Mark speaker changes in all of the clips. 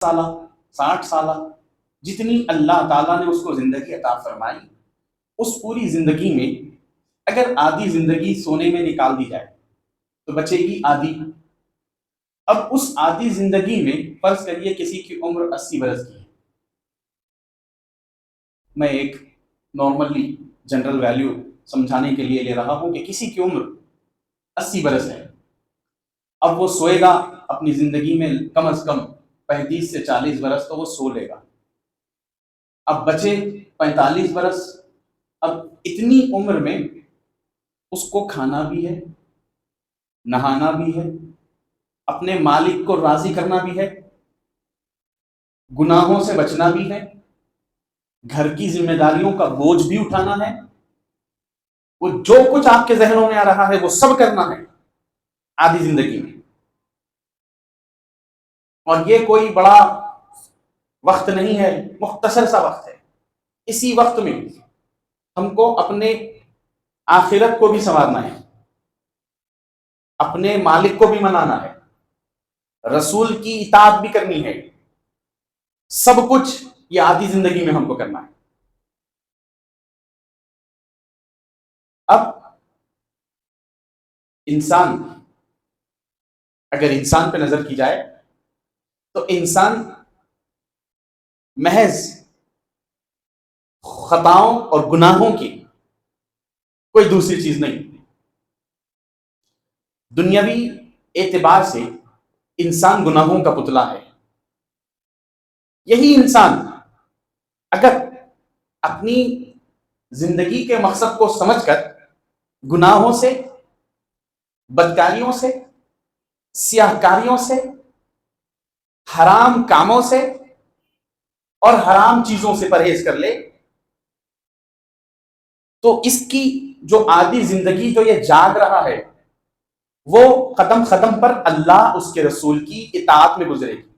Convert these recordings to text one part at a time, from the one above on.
Speaker 1: سالہ 60 سالہ جتنی اللہ تعالیٰ نے اس کو زندگی عطا فرمائی، اس پوری زندگی میں اگر آدھی زندگی سونے میں نکال دی جائے تو بچے گی آدھی۔ اب اس آدھی زندگی میں فرض کریے کسی کی عمر 80 برس کی ہے، میں ایک نارملی جنرل ویلیو سمجھانے کے لیے لے رہا ہوں کہ کسی کی عمر 80 برس ہے، اب وہ سوئے گا اپنی زندگی میں کم از کم 35 سے 40 برس تو وہ سو لے گا، اب بچے 45 برس۔ اب اتنی عمر میں اس کو کھانا بھی ہے، نہانا بھی ہے، اپنے مالک کو راضی کرنا بھی ہے، گناہوں سے بچنا بھی ہے، گھر کی ذمہ داریوں کا بوجھ بھی اٹھانا ہے، وہ جو کچھ آپ کے ذہنوں میں آ رہا ہے وہ سب کرنا ہے آدھی زندگی میں۔ اور یہ کوئی بڑا وقت نہیں ہے، مختصر سا وقت ہے۔ اسی وقت میں ہم کو اپنے آخرت کو بھی سنوارنا ہے، اپنے مالک کو بھی منانا ہے، رسول کی اطاعت بھی کرنی ہے، سب کچھ یہ آدھی زندگی میں ہم کو کرنا ہے۔ اب انسان، اگر انسان پہ نظر کی جائے تو انسان محض خطاؤں اور گناہوں کی کوئی دوسری چیز نہیں۔ دنیاوی اعتبار سے انسان گناہوں کا پتلا ہے۔ یہی انسان اگر اپنی زندگی کے مقصد کو سمجھ کر گناہوں سے، بدکاریوں سے، سیاہ کاریوں سے، حرام کاموں سے اور حرام چیزوں سے پرہیز کر لے تو اس کی جو آدھی زندگی جو یہ جاگ رہا ہے وہ قدم قدم پر اللہ اس کے رسول کی اطاعت میں گزرے گی۔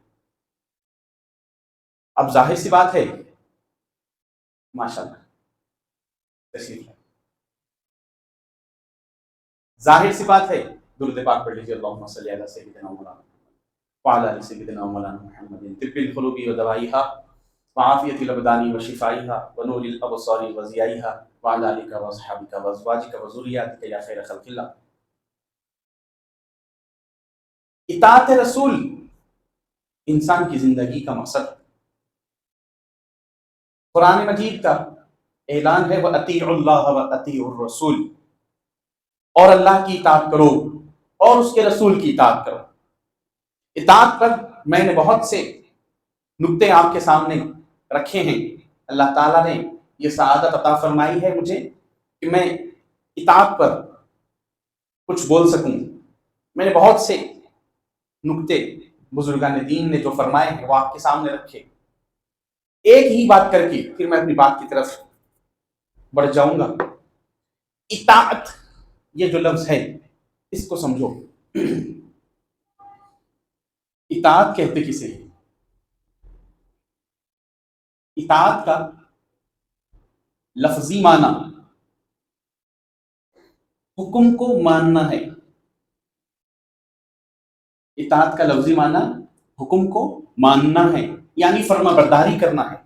Speaker 1: اب ظاہر سی بات ہے، ماشاءاللہ تشریف ہے، ظاہر سی بات ہے، درود پاک پڑھ لیجیے، اللہم صلی علی سیدنا مولانا وعلی آل سیدنا مولانا محمد طب القلوب ودوائها وعافیت الابدان وشفائها ونور الابصار وضیائها وعلی آلک واصحابک وازواجک وذریاتک یا خیر خلق اللہ۔ اطاعت رسول انسان کی زندگی کا مقصد ہے۔ قرآن مجید کا اعلان ہے وَأَطِيعُوا اللَّهَ وَأَطِيعُوا الرَّسُولَ، اور اللہ کی اطاعت کرو اور اس کے رسول کی اطاعت کرو۔ اطاعت پر میں نے بہت سے نکتے آپ کے سامنے رکھے ہیں۔ اللہ تعالیٰ نے یہ سعادت عطا فرمائی ہے مجھے کہ میں اطاعت پر کچھ بول سکوں۔ میں نے بہت سے نکتے بزرگان دین نے جو فرمائے ہیں وہ آپ کے سامنے رکھے۔ ایک ہی بات کر کے پھر میں اپنی بات کی طرف بڑھ جاؤں گا۔ اطاعت یہ جو لفظ ہے اس کو سمجھو، اطاعت کہتے کسے ہیں؟ اطاعت کا لفظی معنی حکم کو ماننا ہے۔ اطاعت کا لفظی معنی حکم کو ماننا ہے، یعنی فرما برداری کرنا ہے۔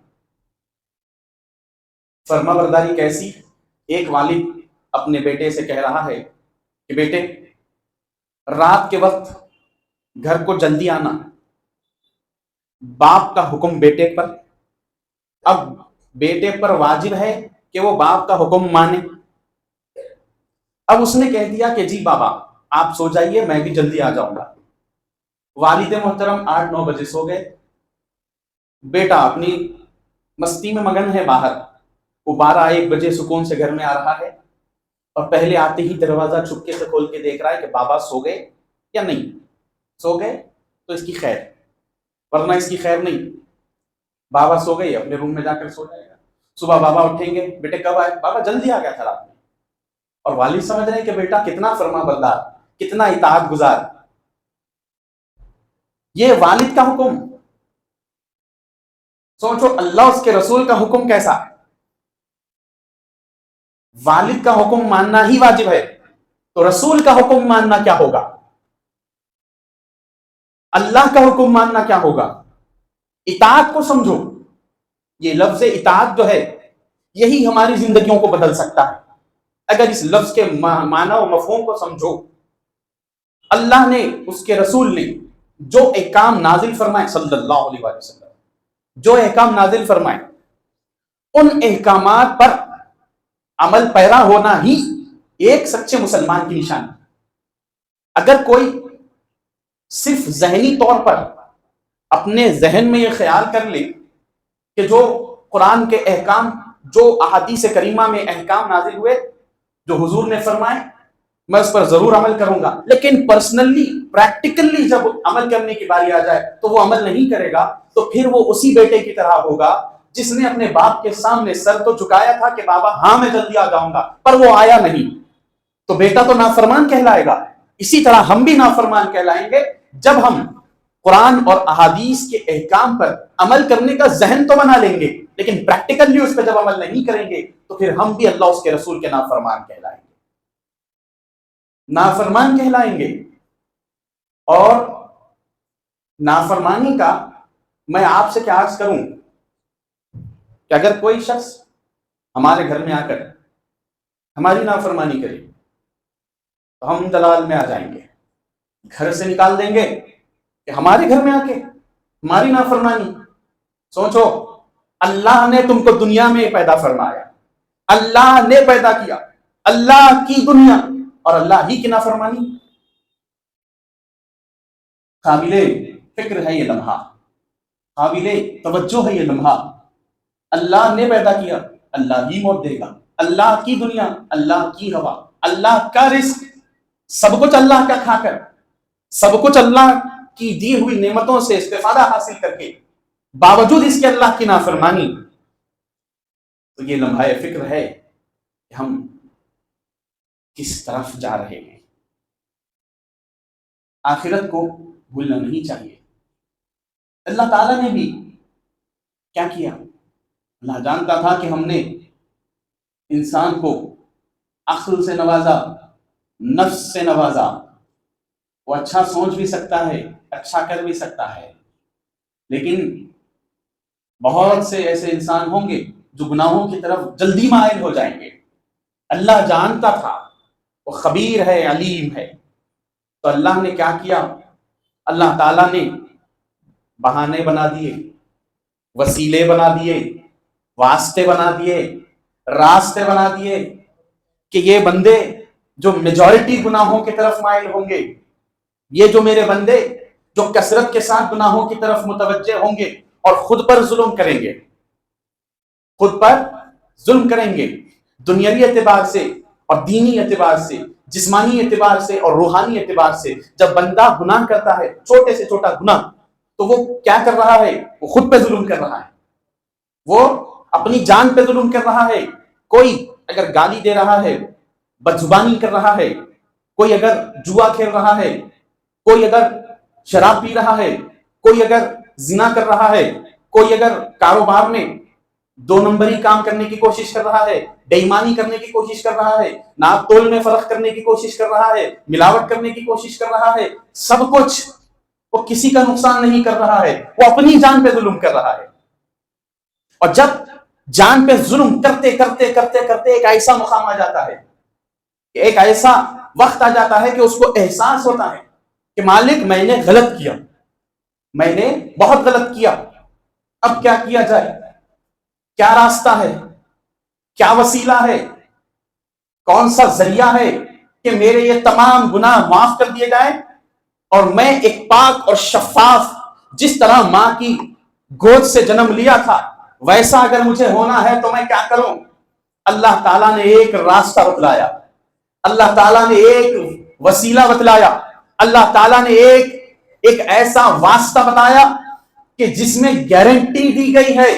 Speaker 1: فرما برداری کیسی؟ ایک والد اپنے بیٹے سے کہہ رہا ہے کہ بیٹے رات کے وقت گھر کو جلدی آنا۔ باپ کا حکم بیٹے پر، اب بیٹے پر واجب ہے کہ وہ باپ کا حکم مانے۔ اب اس نے کہہ دیا کہ جی بابا آپ سو جائیے میں بھی جلدی آ جاؤں گا۔ والد محترم 8-9 بجے سو گئے، بیٹا اپنی مستی میں مگن ہے باہر، وہ 12-1 بجے سکون سے گھر میں آ رہا ہے اور پہلے آتے ہی دروازہ چھپکے سے کھول کے دیکھ رہا ہے کہ بابا سو گئے یا نہیں۔ سو گئے تو اس کی خیر، ورنہ اس کی خیر نہیں۔ بابا سو گئے اپنے روم میں جا کر سو جائے گا۔ صبح بابا اٹھیں گے، بیٹے کب آئے؟ بابا جلدی آ گیا تھا رات میں۔ اور والد سمجھ رہے ہیں کہ بیٹا کتنا فرما بردار، کتنا اطاعت گزار۔ یہ والد کا حکم، سوچو اللہ اس کے رسول کا حکم کیسا ہے۔ والد کا حکم ماننا ہی واجب ہے تو رسول کا حکم ماننا کیا ہوگا، اللہ کا حکم ماننا کیا ہوگا۔ اطاعت کو سمجھو. یہ لفظ اطاعت جو ہے یہی ہماری زندگیوں کو بدل سکتا ہے اگر اس لفظ کے معنی و مفہوم کو سمجھو. اللہ نے، اس کے رسول نے جو احکام نازل فرمائے صلی اللہ علیہ وسلم، جو احکام نازل فرمائے، ان احکامات پر عمل پیرا ہونا ہی ایک سچے مسلمان کی نشانی. اگر کوئی صرف ذہنی طور پر اپنے ذہن میں یہ خیال کر لے کہ جو قرآن کے احکام، جو احادیث کریمہ میں احکام نازل ہوئے، جو حضور نے فرمائے، میں اس پر ضرور عمل کروں گا، لیکن پرسنلی پریکٹیکلی جب عمل کرنے کی باری آ جائے تو وہ عمل نہیں کرے گا، تو پھر وہ اسی بیٹے کی طرح ہوگا جس نے اپنے باپ کے سامنے سر تو جھکایا تھا کہ بابا ہاں میں جلدی آ جاؤں گا، پر وہ آیا نہیں، تو بیٹا تو نافرمان کہلائے گا. اسی طرح ہم بھی نافرمان کہلائیں گے جب ہم قرآن اور احادیث کے احکام پر عمل کرنے کا ذہن تو بنا لیں گے لیکن پریکٹیکلی اس پہ جب عمل نہیں کریں گے تو پھر ہم بھی اللہ اس کے رسول کے نافرمان کہلائیں گے، نافرمان کہلائیں گے. اور نافرمانی کا میں آپ سے کیا عرض کروں کہ اگر کوئی شخص ہمارے گھر میں آ کر ہماری نافرمانی کرے تو ہم دلال میں آ جائیں گے، گھر سے نکال دیں گے کہ ہمارے گھر میں آ کے ہماری نافرمانی. سوچو، اللہ نے تم کو دنیا میں پیدا فرمایا، اللہ نے پیدا کیا، اللہ کی دنیا، اور اللہ ہی کی نافرمانی. قابل فکر ہے یہ لمحہ، قابل توجہ ہے یہ لمحہ. اللہ نے پیدا کیا، اللہ ہی موت دے گا، اللہ کی دنیا، اللہ کی ہوا، اللہ کا رزق، سب کچھ اللہ کا کھا کر، سب کچھ اللہ کی دی ہوئی نعمتوں سے استفادہ حاصل کر کے باوجود اس کے اللہ کی نافرمانی. تو یہ لمحہ فکر ہے کہ ہم کس طرف جا رہے ہیں. آخرت کو بھولنا نہیں چاہیے. اللہ تعالیٰ نے بھی کیا کیا؟ اللہ جانتا تھا کہ ہم نے انسان کو عقل سے نوازا، نفس سے نوازا، وہ اچھا سوچ بھی سکتا ہے، اچھا کر بھی سکتا ہے، لیکن بہت سے ایسے انسان ہوں گے جو گناہوں کی طرف جلدی مائل ہو جائیں گے. اللہ جانتا تھا، وہ خبیر ہے، علیم ہے. تو اللہ نے کیا کیا؟ اللہ تعالیٰ نے بہانے بنا دیے، وسیلے بنا دیے، واسطے بنا دیے، راستے بنا دیے کہ یہ بندے جو میجورٹی گناہوں کی طرف مائل ہوں گے، یہ جو میرے بندے جو کثرت کے ساتھ گناہوں کی طرف متوجہ ہوں گے اور خود پر ظلم کریں گے، خود پر ظلم کریں گے، دنیاوی اعتبار سے اور دینی اعتبار سے، جسمانی اعتبار سے اور روحانی اعتبار سے. جب بندہ گناہ کرتا ہے، چھوٹے سے چھوٹا گناہ، تو وہ کیا کر رہا ہے؟ وہ خود پہ ظلم کر رہا ہے، وہ اپنی جان پہ ظلم کر رہا ہے. کوئی اگر گالی دے رہا ہے، بدزبانی کر رہا ہے، کوئی اگر جوا کھیل رہا ہے، کوئی اگر شراب پی رہا ہے، کوئی اگر زنا کر رہا ہے، کوئی اگر کاروبار میں دو نمبری کام کرنے کی کوشش کر رہا ہے، بے ایمانی کرنے کی کوشش کر رہا ہے، ناپ تول میں فرق کرنے کی کوشش کر رہا ہے، ملاوٹ کرنے کی کوشش کر رہا ہے، سب کچھ، وہ کسی کا نقصان نہیں کر رہا ہے، وہ اپنی جان پہ ظلم کر رہا ہے. اور جب جان پہ ظلم کرتے کرتے کرتے کرتے ایک ایسا مقام آ جاتا ہے، ایک ایسا وقت آ جاتا ہے کہ اس کو احساس ہوتا ہے کہ مالک میں نے غلط کیا، میں نے بہت غلط کیا، اب کیا کیا جائے؟ کیا راستہ ہے؟ کیا وسیلہ ہے؟ کون سا ذریعہ ہے کہ میرے یہ تمام گناہ معاف کر دیے جائیں اور میں ایک پاک اور شفاف، جس طرح ماں کی گود سے جنم لیا تھا ویسا اگر مجھے ہونا ہے تو میں کیا کروں؟ اللہ تعالیٰ نے ایک راستہ بتلایا، اللہ تعالیٰ نے ایک وسیلہ بتلایا، اللہ تعالیٰ نے ایک ایسا واسطہ بتایا کہ جس میں گارنٹی دی گئی ہے،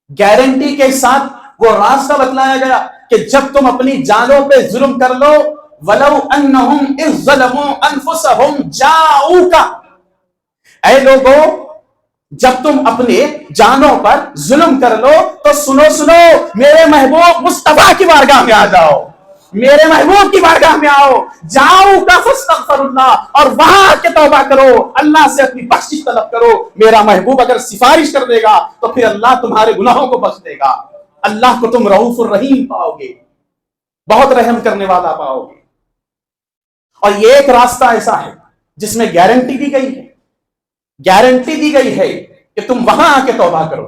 Speaker 1: گارنٹی کے ساتھ وہ راستہ بتلایا گیا کہ جب تم اپنی جانوں پہ ظلم کر لو، وَلَوْ أَنَّهُمْ إِذْ ظَلَمُوا أَنفُسَهُمْ جَاءُوكَ، اے لوگوں جب تم اپنے جانوں پر ظلم کر لو تو سنو میرے محبوب مصطفیٰ کی بارگاہ میں آ جاؤ، میرے محبوب کی بارگاہ میں آؤ، جاؤ کا فاستغفر اللہ، اور وہاں کے توبہ کرو، اللہ سے اپنی بخشش طلب کرو۔ میرا محبوب اگر سفارش کر دے گا تو پھر اللہ تمہارے گناہوں کو بخش دے گا۔ اللہ کو تم رؤوف الرحیم پاؤ گے، بہت رحم کرنے والا پاؤ گے۔ اور یہ ایک راستہ ایسا ہے جس میں گارنٹی دی گئی ہے، گارنٹی دی گئی ہے کہ تم وہاں آ کے توبہ کرو۔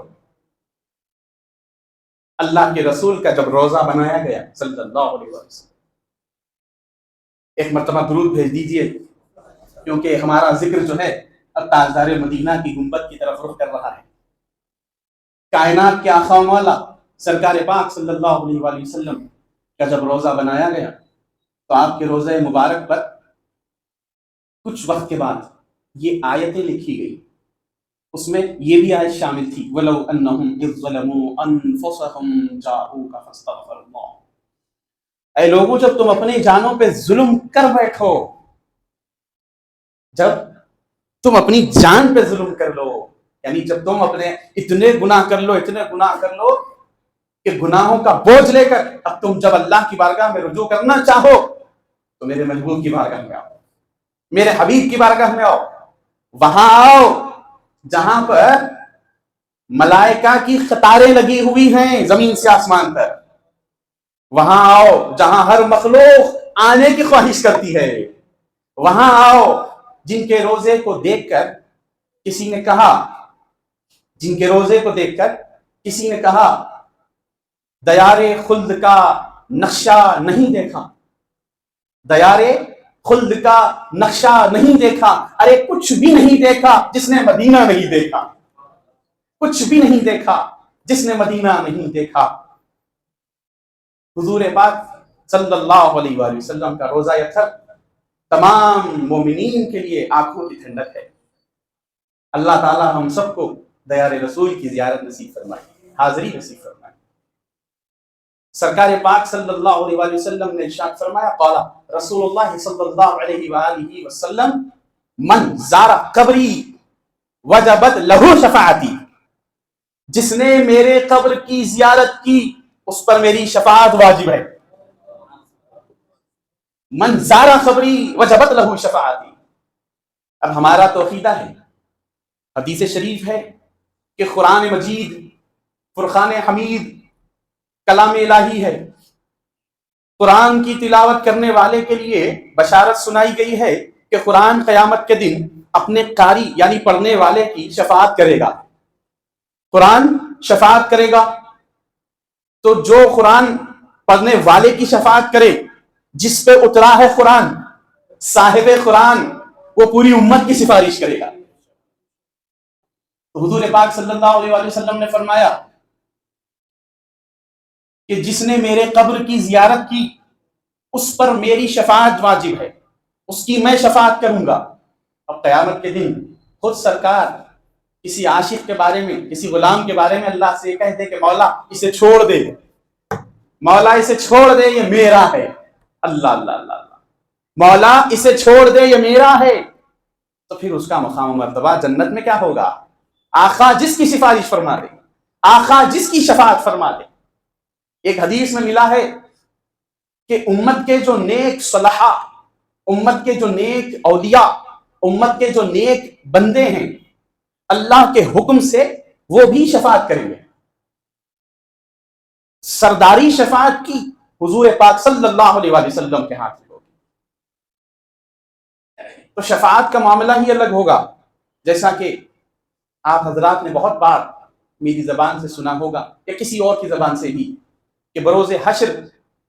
Speaker 1: اللہ کے رسول کا جب روزہ بنایا گیا صلی اللہ علیہ وسلم، ایک مرتبہ درود بھیج دیجئے، کیونکہ ہمارا ذکر جو ہے اب تاجدار مدینہ کی گنبد کی طرف رخ کر رہا ہے۔ کائنات کے آقا و مولا سرکار پاک صلی اللہ علیہ وآلہ وسلم کا جب روزہ بنایا گیا تو آپ کے روزہ مبارک پر کچھ وقت کے بعد یہ آیتیں لکھی گئی، اس میں یہ بھی آیت شامل تھی، وَلَوْ أَنَّهُمْ إِذْ ظَلَمُوا أَنفُسَهُمْ جَاءُوكَ فَاسْتَغْفَرُوا اللَّهَ۔ اے لوگوں جب تم اپنی جانوں پہ ظلم کر بیٹھو، جب تم اپنی جان پہ ظلم کر لو، یعنی جب تم اپنے اتنے گناہ کر لو، اتنے گناہ کر لو کہ گناہوں کا بوجھ لے کر اب تم جب اللہ کی بارگاہ میں رجوع کرنا چاہو تو میرے محبوب کی بارگاہ میں آؤ، میرے حبیب کی بارگاہ میں آؤ، وہاں آؤ جہاں پر ملائکہ کی قطاریں لگی ہوئی ہیں زمین سے آسمان پر، وہاں آؤ جہاں ہر مخلوق آنے کی خواہش کرتی ہے، وہاں آؤ جن کے روزے کو دیکھ کر کسی نے کہا، جن کے روزے کو دیکھ کر کسی نے کہا دیار خلد کا نقشہ نہیں دیکھا، دیار خلد کا نقشہ نہیں دیکھا، ارے کچھ بھی نہیں دیکھا جس نے مدینہ نہیں دیکھا، کچھ بھی نہیں دیکھا جس نے مدینہ نہیں دیکھا۔ حضور پاک صلی اللہ علیہ وآلہ وسلم کا روزہ اطہر تمام مومنین کے لیے آنکھوں کی ٹھنڈک ہے۔ اللہ تعالی ہم سب کو دیار رسول کی زیارت نصیب فرمائے، حاضری نصیب فرمائے۔ سرکار پاک صلی اللہ علیہ وآلہ وسلم نے ارشاد فرمایا، قال رسول اللہ صلی اللہ علیہ وآلہ وسلم من زار قبری وجبت لہو شفاعتی، جس نے میرے قبر کی زیارت کی اس پر میری شفاعت واجب ہے۔ من زار قبری وجبت لہو شفاعتی۔ اب ہمارا تو عقیدہ ہے، حدیث شریف ہے کہ قرآن مجید فرقان حمید کلام الہی ہے، قرآن کی تلاوت کرنے والے کے لیے بشارت سنائی گئی ہے کہ قرآن قیامت کے دن اپنے قاری یعنی پڑھنے والے کی شفاعت کرے گا، قرآن شفاعت کرے گا۔ تو جو قرآن پڑھنے والے کی شفاعت کرے، جس پہ اترا ہے قرآن، صاحب قرآن، وہ پوری امت کی سفارش کرے گا۔ تو حضور پاک صلی اللہ علیہ وآلہ وسلم نے فرمایا کہ جس نے میرے قبر کی زیارت کی اس پر میری شفاعت واجب ہے، اس کی میں شفاعت کروں گا۔ اب قیامت کے دن خود سرکار کسی عاشق کے بارے میں، کسی غلام کے بارے میں اللہ سے کہہ دے کہ مولا اسے چھوڑ دے، مولا اسے چھوڑ دے، یہ میرا ہے، اللہ اللہ اللہ اللہ، مولا اسے چھوڑ دے یہ میرا ہے، تو پھر اس کا مقام و مرتبہ جنت میں کیا ہوگا؟ آقا جس کی سفارش فرما دے، آقا جس کی شفاعت فرما دے۔ ایک حدیث میں ملا ہے کہ امت کے جو نیک صلحاء، امت کے جو نیک اولیاء، امت کے جو نیک بندے ہیں، اللہ کے حکم سے وہ بھی شفاعت کریں گے۔ سرداری شفاعت کی حضور پاک صلی اللہ علیہ وآلہ وسلم کے ہاتھ میں ہوگی۔ تو شفاعت کا معاملہ ہی الگ ہوگا، جیسا کہ آپ حضرات نے بہت بار میری زبان سے سنا ہوگا یا کسی اور کی زبان سے بھی کہ بروز حشر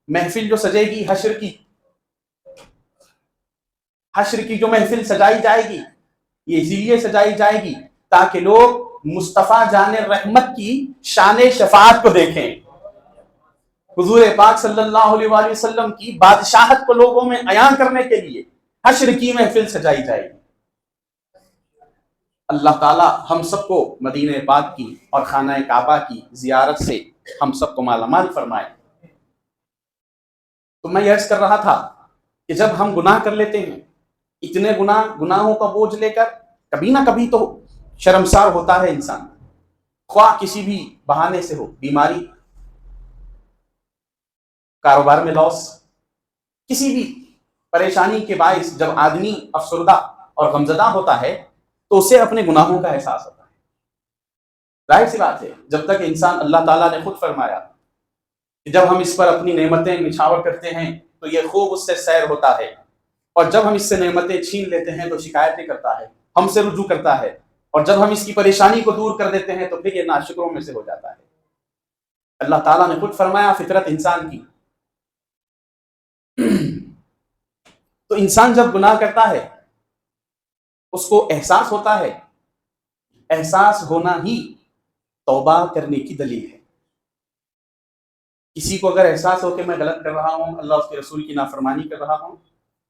Speaker 1: محفل جو سجے گی، حشر کی جو محفل سجائی جائے گی، یہ اسی لیے سجائی جائے گی تاکہ لوگ مصطفیٰ جان رحمت کی شان شفاعت کو دیکھیں، حضور پاک صلی اللہ علیہ وآلہ وسلم کی بادشاہت کو لوگوں میں عیاں کرنے کے لیے حشر کی محفل سجائی جائے گی۔ اللہ تعالی ہم سب کو مدینہ پاک کی اور خانہ کعبہ کی زیارت سے ہم سب کو مالا مال فرمائے۔ تو میں یہ عرض کر رہا تھا کہ جب ہم گناہ کر لیتے ہیں، اتنے گناہوں کا بوجھ لے کر کبھی نہ کبھی تو شرمسار ہوتا ہے انسان، خواہ کسی بھی بہانے سے ہو، بیماری، کاروبار میں لاس، کسی بھی پریشانی کے باعث جب آدمی افسردہ اور غمزدہ ہوتا ہے تو اسے اپنے گناہوں کا احساس ہوتا ہے. ظاہر سی بات ہے، جب تک انسان، اللہ تعالیٰ نے خود فرمایا کہ جب ہم اس پر اپنی نعمتیں نچھاور کرتے ہیں تو یہ خوب اس سے سیر ہوتا ہے، اور جب ہم اس سے نعمتیں چھین لیتے ہیں تو شکایتیں کرتا ہے، ہم سے رجوع کرتا ہے، اور جب ہم اس کی پریشانی کو دور کر دیتے ہیں تو پھر یہ ناشکروں میں سے ہو جاتا ہے. اللہ تعالیٰ نے خود فرمایا فطرت انسان کی. تو انسان جب گناہ کرتا ہے اس کو احساس ہوتا ہے، احساس ہونا ہی توبہ کرنے کی دلیل ہے. کسی کو اگر احساس ہو کہ میں غلط کر رہا ہوں، اللہ اس کے رسول کی نافرمانی کر رہا ہوں،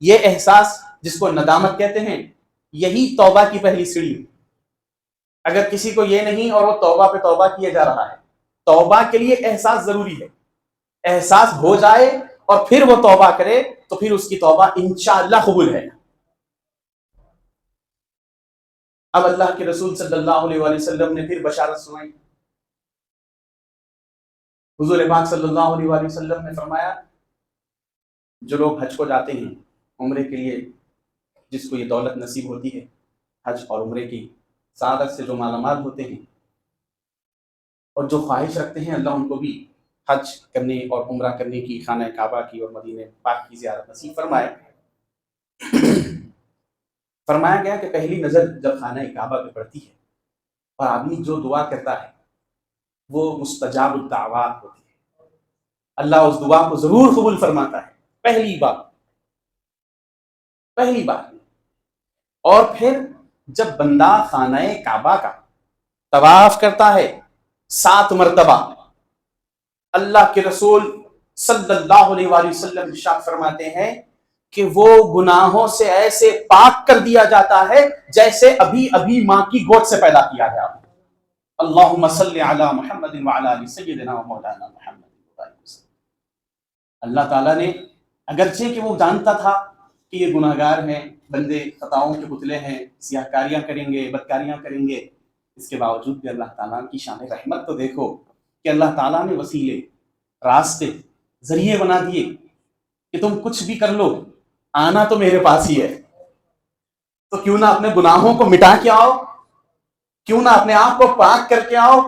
Speaker 1: یہ احساس جس کو ندامت کہتے ہیں، یہی توبہ کی پہلی سیڑھی ہے. اگر کسی کو یہ نہیں اور وہ توبہ پہ توبہ کیے جا رہا ہے، توبہ کے لیے احساس ضروری ہے. احساس ہو جائے اور پھر وہ توبہ کرے تو پھر اس کی توبہ انشاءاللہ قبول ہے. اب اللہ کے رسول صلی اللہ علیہ وسلم نے پھر بشارت سنائی. حضور پاک صلی اللہ علیہ وسلم نے فرمایا جو لوگ حج کو جاتے ہیں عمرے کے لیے، جس کو یہ دولت نصیب ہوتی ہے حج اور عمرے کی سعادت سے جو مالا مال ہوتے ہیں، اور جو خواہش رکھتے ہیں اللہ ان کو بھی حج کرنے اور عمرہ کرنے کی، خانہ کعبہ کی اور مدینہ پاک کی زیارت نصیب فرمائے. فرمایا گیا کہ پہلی نظر جب خانہ کعبہ پہ پڑتی ہے اور آدمی جو دعا کرتا ہے وہ مستجاب الدعوات ہوتی ہے، اللہ اس دعا کو ضرور قبول فرماتا ہے. پہلی بات. اور پھر جب بندہ خانہ کعبہ کا طواف کرتا ہے 7 مرتبہ، اللہ کے رسول صلی اللہ علیہ وآلہ وسلم ارشاد فرماتے ہیں کہ وہ گناہوں سے ایسے پاک کر دیا جاتا ہے جیسے ابھی ابھی ماں کی گود سے پیدا کیا گیا. اللہم صلی علی محمد وعلی آل سیدنا و مولانا محمد. اللہ تعالیٰ نے اگرچہ کہ وہ جانتا تھا کہ یہ گناہگار ہیں، بندے خطاؤں کے پتلے ہیں، سیاہ کاریاں کریں گے، بدکاریاں کریں گے، اس کے باوجود بھی اللہ تعالیٰ کی شان رحمت تو دیکھو کہ اللہ تعالیٰ نے وسیلے، راستے، ذریعے بنا دیے کہ تم کچھ بھی کر لو، آنا تو میرے پاس ہی ہے. تو کیوں نہ اپنے گناہوں کو مٹا کے آؤ، کیوں نہ اپنے آپ کو پاک کر کے آؤ،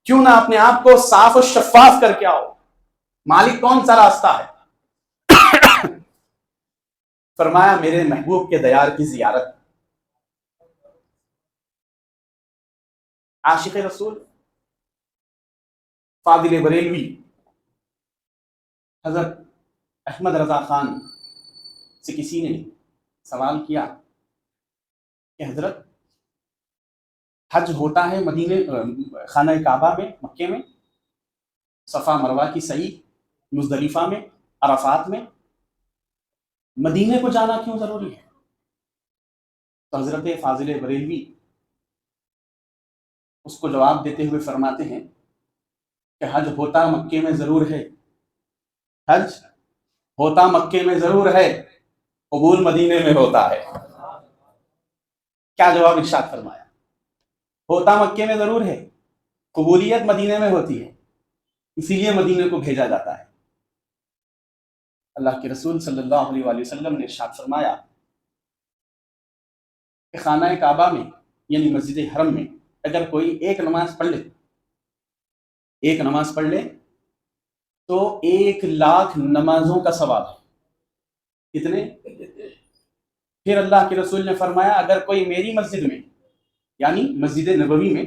Speaker 1: کیوں نہ اپنے آپ کو صاف و شفاف کر کے آؤ. مالک کون سا راستہ ہے؟ فرمایا میرے محبوب کے دیار کی زیارت. عاشق رسول فاضل بریلوی حضرت احمد رضا خان سے کسی نے سوال کیا کہ حضرت حج ہوتا ہے مدینے خانہ کعبہ میں، مکے میں، صفا مروہ کی سعی، مزدلفہ میں، عرفات میں، مدینے کو جانا کیوں ضروری ہے؟ تو حضرت فاضل بریلوی اس کو جواب دیتے ہوئے فرماتے ہیں کہ حج ہوتا مکے میں ضرور ہے، حج ہوتا مکے میں ضرور ہے، قبول مدینے میں ہوتا ہے. کیا جواب ارشاد فرمایا؟ ہوتا مکے میں ضرور ہے، قبولیت مدینے میں ہوتی ہے، اسی لیے مدینے کو بھیجا جاتا ہے. اللہ کے رسول صلی اللہ علیہ وآلہ وسلم نے ارشاد فرمایا کہ خانہ کعبہ میں یعنی مسجد حرم میں اگر کوئی ایک نماز پڑھ لے تو 1,00,000 نمازوں کا ثواب ہے. کتنے؟ پھر اللہ کے رسول نے فرمایا اگر کوئی میری مسجد میں یعنی مسجد نبوی میں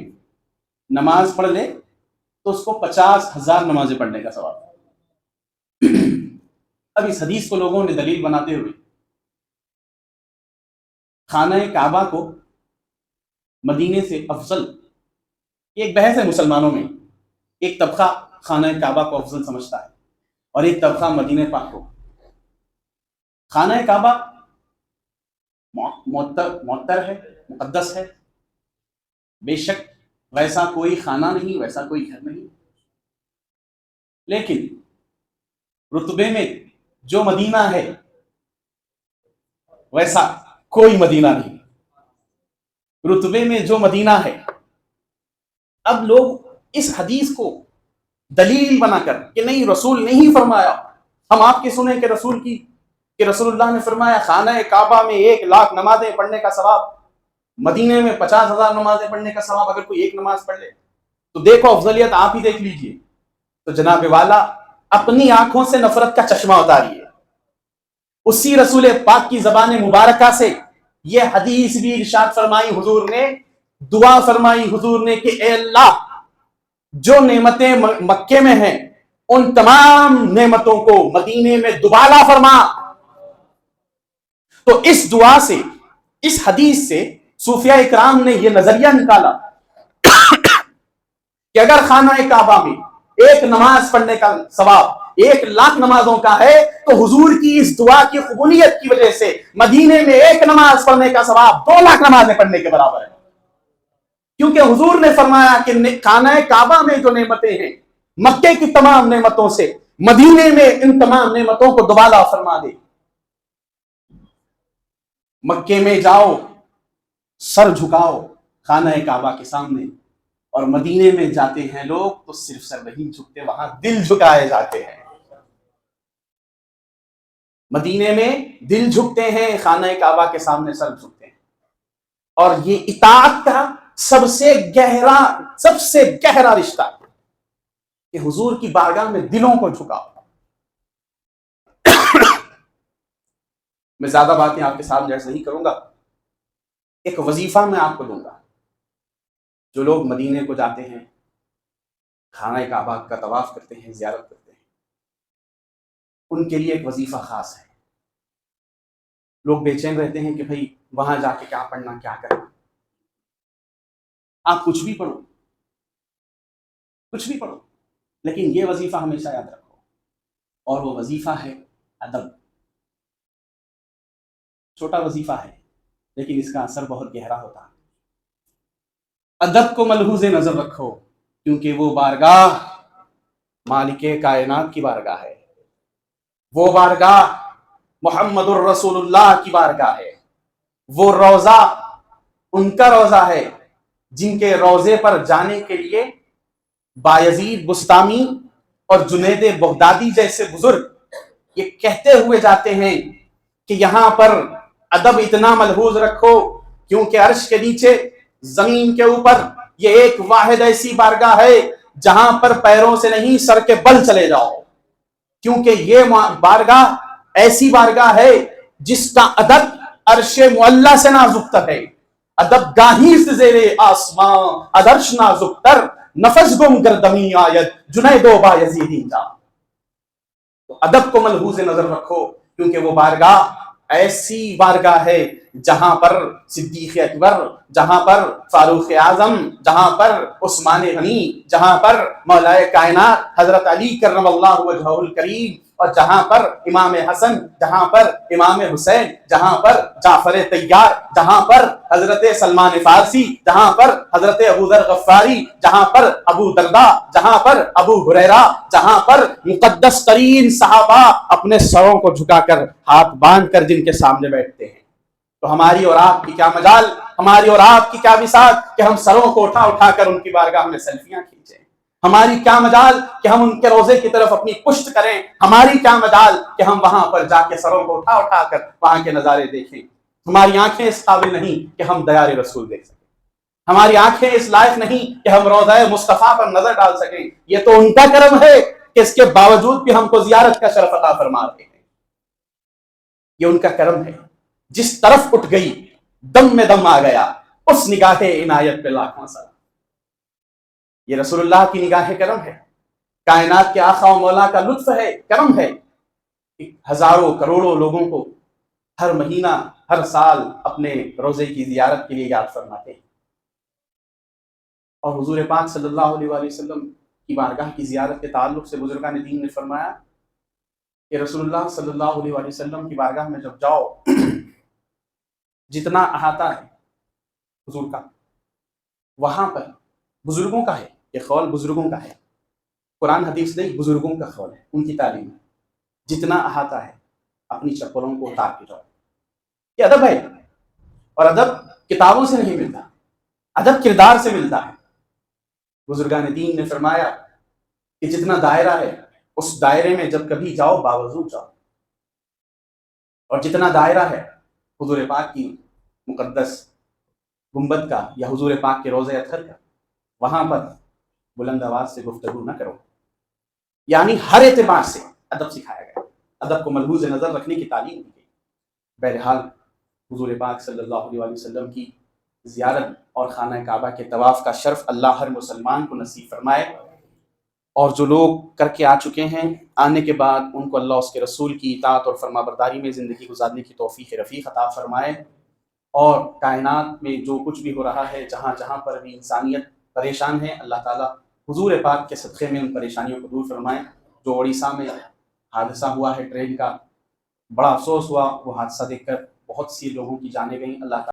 Speaker 1: نماز پڑھ لے تو اس کو 50,000 نمازیں پڑھنے کا ثواب ہے. اب اس حدیث کو لوگوں نے دلیل بناتے ہوئے خانہ کعبہ کو مدینے سے افضل، یہ ایک بحث ہے مسلمانوں میں، ایک طبقہ خانہ کعبہ کو افضل سمجھتا ہے اور ایک طبقہ مدینہ پاک کو. خانہ کعبہ معطر ہے، مقدس ہے، بے شک ویسا کوئی خانہ نہیں، ویسا کوئی گھر نہیں، لیکن رتبے میں جو مدینہ ہے ویسا کوئی مدینہ نہیں. رتبے میں جو مدینہ ہے. اب لوگ اس حدیث کو دلیل بنا کر کہ نہیں رسول نے ہی فرمایا، ہم آپ کی سنیں کہ رسول کی کہ رسول اللہ نے فرمایا خانہ کعبہ میں 1,00,000 نمازیں پڑھنے کا ثواب، مدینے میں 50,000 نمازیں پڑھنے کا ثواب اگر کوئی ایک نماز پڑھ لے تو دیکھو افضلیت آپ ہی دیکھ لیجئے۔ تو جناب والا اپنی آنکھوں سے نفرت کا چشمہ اتاریے، اسی رسول پاک کی زبان مبارکہ سے یہ حدیث بھی ارشاد فرمائی حضور نے، دعا فرمائی حضور نے کہ اے اللہ جو نعمتیں مکے میں ہیں ان تمام نعمتوں کو مدینے میں دوبالا فرما۔ تو اس دعا سے، اس حدیث سے صوفیاء اکرام نے یہ نظریہ نکالا کہ اگر خانہ کعبہ میں ایک نماز پڑھنے کا ثواب 1,00,000 نمازوں کا ہے تو حضور کی اس دعا کی قبولیت کی وجہ سے مدینے میں ایک نماز پڑھنے کا ثواب 2,00,000 نمازیں پڑھنے کے برابر ہے، کیونکہ حضور نے فرمایا کہ خانہ کعبہ میں جو نعمتیں ہیں مکے کی تمام نعمتوں سے مدینے میں ان تمام نعمتوں کو دوبالا فرما دے۔ مکے میں جاؤ سر جھکاؤ خانہ کعبہ کے سامنے، اور مدینے میں جاتے ہیں لوگ تو صرف سر نہیں جھکتے، وہاں دل جھکائے جاتے ہیں۔ مدینے میں دل جھکتے ہیں، خانہ کعبہ کے سامنے سر جھکتے ہیں، اور یہ اطاعت کا سب سے گہرا رشتہ کہ حضور کی بارگاہ میں دلوں کو جھکاؤ۔ میں زیادہ باتیں آپ کے سامنے عرض نہیں کروں گا، ایک وظیفہ میں آپ کو دوں گا۔ جو لوگ مدینے کو جاتے ہیں، خانہ کعبہ کا طواف کرتے ہیں، زیارت کرتے ہیں، ان کے لیے ایک وظیفہ خاص ہے۔ لوگ بے چین رہتے ہیں کہ بھئی وہاں جا کے کیا پڑھنا، کیا کرنا۔ آپ کچھ بھی پڑھو، لیکن یہ وظیفہ ہمیشہ یاد رکھو، اور وہ وظیفہ ہے ادب۔ چھوٹا وظیفہ ہے لیکن اس کا اثر بہت گہرا ہوتا ہے۔ ادب کو ملحوظ نظر رکھو، کیونکہ وہ بارگاہ مالک کائنات کی بارگاہ ہے، وہ بارگاہ محمد الرسول اللہ کی بارگاہ ہے، وہ روضہ ان کا روضہ ہے جن کے روضے پر جانے کے لیے بایزید بسطامی اور جنید بغدادی جیسے بزرگ یہ کہتے ہوئے جاتے ہیں کہ یہاں پر ادب اتنا ملحوظ رکھو کیونکہ عرش کے نیچے زمین کے اوپر یہ ایک واحد ایسی بارگاہ ہے جہاں پر پیروں سے نہیں سر کے بل چلے جاؤ، کیونکہ یہ بارگاہ ایسی بارگاہ ہے جس کا ادب عرش معلی سے نازک تر ہے۔ ادب گاہی سے زیر آسمان ادرش نازک تر، نفس گم گردمی آیت جنید و بایزیدی جا۔ تو ادب کو ملحوظ نظر رکھو کیونکہ وہ بارگاہ ایسی بارگاہ ہے جہاں پر صدیق اکبر، جہاں پر فاروق اعظم، جہاں پر عثمان غنی، جہاں پر مولا کائنات حضرت علی کرم اللہ وجہہ الکریم، اور جہاں پر امام حسن، جہاں پر امام حسین، جہاں پر جعفر طیار، جہاں پر حضرت سلمان فارسی، جہاں پر حضرت ابو ذر غفاری، جہاں پر ابو درداء، جہاں پر ابو ہریرہ، جہاں پر مقدس ترین صحابہ اپنے سروں کو جھکا کر ہاتھ باندھ کر جن کے سامنے بیٹھتے ہیں۔ تو ہماری اور آپ کی کیا مجال، ہماری اور آپ کی کیا بساط کہ ہم سروں کو اٹھا اٹھا کر ان کی بارگاہ میں سیلفیاں کھینچیں۔ ہماری کیا مجال کہ ہم ان کے روضے کی طرف اپنی پشت کریں۔ ہماری کیا مجال کہ ہم وہاں پر جا کے سروں کو اٹھا اٹھا کر وہاں کے نظارے دیکھیں۔ ہماری آنکھیں اس قابل نہیں کہ ہم دیار رسول دیکھ سکیں، ہماری آنکھیں اس لائق نہیں کہ ہم روضہ مصطفیٰ پر نظر ڈال سکیں۔ یہ تو ان کا کرم ہے کہ اس کے باوجود بھی ہم کو زیارت کا شرف عطا فرما رہے ہیں۔ یہ ان کا کرم ہے، جس طرف اٹھ گئی دم میں دم آ گیا، اس نگاہ عنایت پہ لاکھوں سلام۔ یہ رسول اللہ کی نگاہ کرم ہے، کائنات کے آقا و مولا کا لطف ہے، کرم ہے، ہزاروں کروڑوں لوگوں کو ہر مہینہ ہر سال اپنے روزے کی زیارت کے لیے یاد فرماتے ہیں۔ اور حضور پاک صلی اللہ علیہ وآلہ وسلم کی بارگاہ کی زیارت کے تعلق سے بزرگان دین نے فرمایا کہ رسول اللہ صلی اللہ علیہ وآلہ وسلم کی بارگاہ میں جب جاؤ جتنا احاطہ ہے حضور کا وہاں پر بزرگوں کا ہے، یہ قول بزرگوں کا ہے، قرآن حدیث نہیں، بزرگوں کا قول ہے، ان کی تعلیم ہے، جتنا احاطہ ہے اپنی چپلوں کو اتار کے جاؤ۔ یہ ادب ہے، اور ادب کتابوں سے نہیں ملتا، ادب کردار سے ملتا ہے۔ بزرگان دین نے فرمایا کہ جتنا دائرہ ہے اس دائرے میں جب کبھی جاؤ باوضو جاؤ، اور جتنا دائرہ ہے حضور پاک کی مقدس گنبد کا یا حضور پاک کے روضہ اطہر کا، وہاں پر بلند آواز سے گفتگو نہ کرو۔ یعنی ہر اعتبار سے ادب سکھایا گیا، ادب کو ملحوظ نظر رکھنے کی تعلیم دی گئی۔ بہرحال حضور پاک صلی اللہ علیہ وسلم کی زیارت اور خانہ کعبہ کے طواف کا شرف اللہ ہر مسلمان کو نصیب فرمائے، اور جو لوگ کر کے آ چکے ہیں آنے کے بعد ان کو اللہ اس کے رسول کی اطاعت اور فرما برداری میں زندگی گزارنے کی توفیق رفیق عطا فرمائے، اور کائنات میں جو کچھ بھی ہو رہا ہے، جہاں جہاں پر بھی انسانیت پریشان ہے، اللہ تعالیٰ حضور پاک کے صدقے میں ان پریشانیوں کو دور فرمائے۔ جو اڑیسہ میں حادثہ ہوا ہے ٹرین کا، بڑا افسوس ہوا وہ حادثہ دیکھ کر، بہت سی لوگوں کی جانیں گئیں، اللہ تعالیٰ